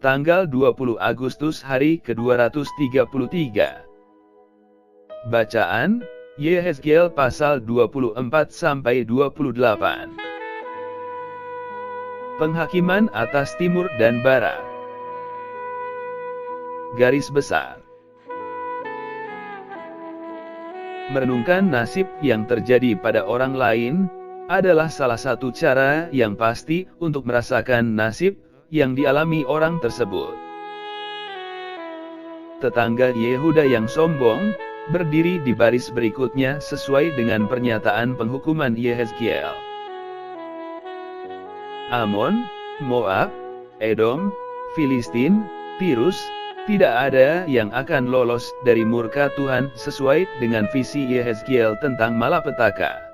tanggal 20 Agustus hari ke-233. Bacaan, Yehezkiel pasal 24-28. Penghakiman atas timur dan barat. Garis besar. Merenungkan nasib yang terjadi pada orang lain adalah salah satu cara yang pasti untuk merasakan nasib yang dialami orang tersebut. Tetangga Yehuda yang sombong berdiri di baris berikutnya sesuai dengan pernyataan penghukuman Yehezkiel. Amon, Moab, Edom, Filistin, Tirus, tidak ada yang akan lolos dari murka Tuhan sesuai dengan visi Yehezkiel tentang malapetaka.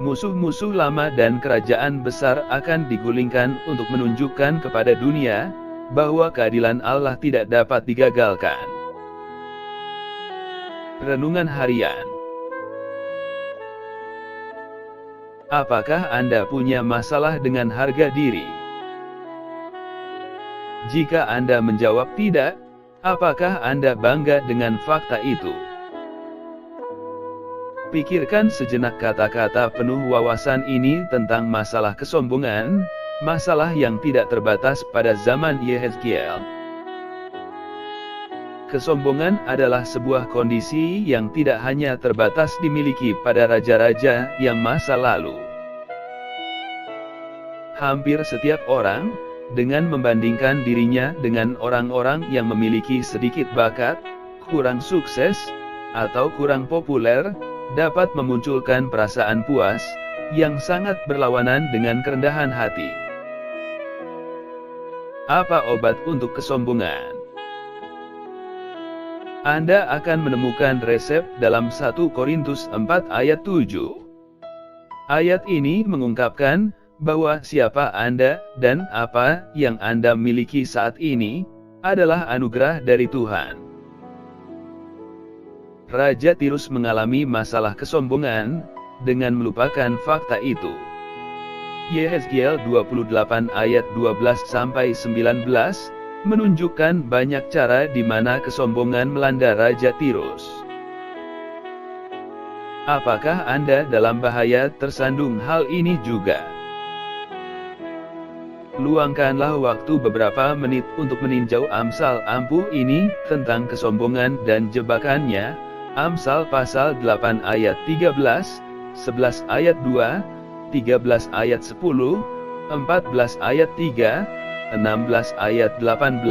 Musuh-musuh lama dan kerajaan besar akan digulingkan untuk menunjukkan kepada dunia bahwa keadilan Allah tidak dapat digagalkan. Renungan Harian. Apakah Anda punya masalah dengan harga diri? Jika Anda menjawab tidak, apakah Anda bangga dengan fakta itu? Pikirkan sejenak kata-kata penuh wawasan ini tentang masalah kesombongan, masalah yang tidak terbatas pada zaman Yehezkiel. Kesombongan adalah sebuah kondisi yang tidak hanya terbatas dimiliki pada raja-raja yang masa lalu. Hampir setiap orang, dengan membandingkan dirinya dengan orang-orang yang memiliki sedikit bakat, kurang sukses, atau kurang populer, dapat memunculkan perasaan puas, yang sangat berlawanan dengan kerendahan hati. Apa obat untuk kesombongan? Anda akan menemukan resep dalam 1 Korintus 4 ayat 7. Ayat ini mengungkapkan bahwa siapa Anda dan apa yang Anda miliki saat ini adalah anugerah dari Tuhan. Raja Tirus mengalami masalah kesombongan dengan melupakan fakta itu. Yehezkiel 28 ayat 12-19 menunjukkan banyak cara di mana kesombongan melanda Raja Tirus. Apakah Anda dalam bahaya tersandung hal ini juga? Luangkanlah waktu beberapa menit untuk meninjau Amsal ampuh ini tentang kesombongan dan jebakannya. Amsal pasal 8 ayat 13, 11 ayat 2, 13 ayat 10, 14 ayat 3, 16 ayat 18,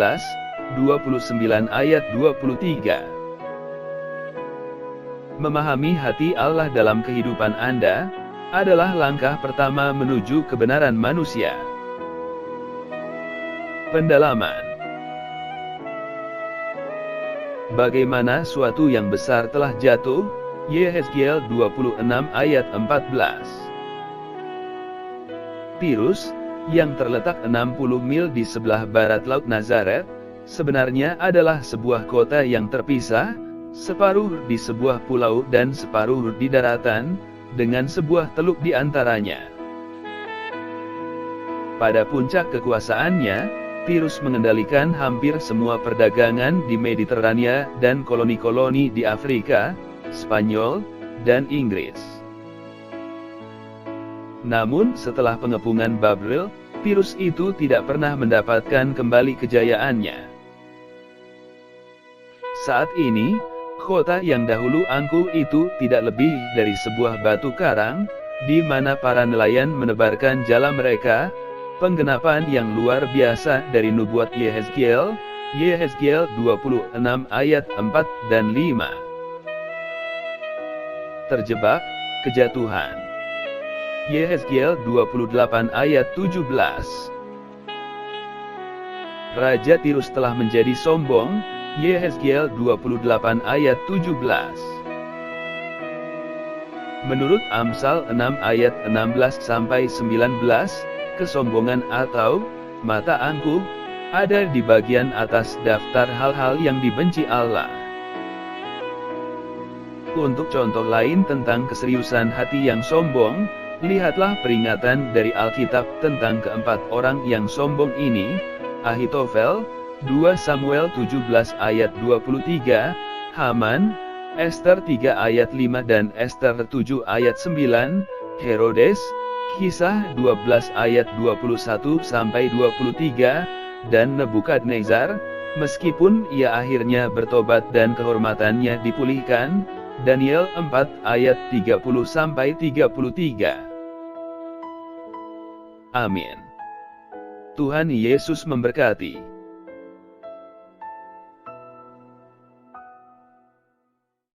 29 ayat 23. Memahami hati Allah dalam kehidupan Anda adalah langkah pertama menuju kebenaran manusia. Pendalaman. Bagaimana suatu yang besar telah jatuh? Yehezkiel 26 ayat 14. Tirus, yang terletak 60 mil di sebelah barat Laut Nazaret, sebenarnya adalah sebuah kota yang terpisah, separuh di sebuah pulau dan separuh di daratan, dengan sebuah teluk di antaranya. Pada puncak kekuasaannya, Tirus mengendalikan hampir semua perdagangan di Mediterania dan koloni-koloni di Afrika, Spanyol, dan Inggris. Namun setelah pengepungan Babel, Tirus itu tidak pernah mendapatkan kembali kejayaannya. Saat ini, kota yang dahulu angkuh itu tidak lebih dari sebuah batu karang, di mana para nelayan menebarkan jala mereka. Penggenapan yang luar biasa dari nubuat Yehezkiel, Yehezkiel 26 ayat 4 dan 5. Terjebak, kejatuhan. Yehezkiel 28 ayat 17. Raja Tirus telah menjadi sombong, Yehezkiel 28 ayat 17. Menurut Amsal 6 ayat 16-19, kesombongan atau mata angkuh ada di bagian atas daftar hal-hal yang dibenci Allah. Untuk contoh lain tentang keseriusan hati yang sombong, Lihatlah peringatan dari Alkitab tentang keempat orang yang sombong ini, Ahitofel, 2 Samuel 17 ayat 23, Haman, Ester 3 ayat 5 dan Ester 7 ayat 9, Herodes, Kisah 12 ayat 21-23, dan Nebukadnezar, meskipun ia akhirnya bertobat dan kehormatannya dipulihkan, Daniel 4 ayat 30-33. Amin. Tuhan Yesus memberkati.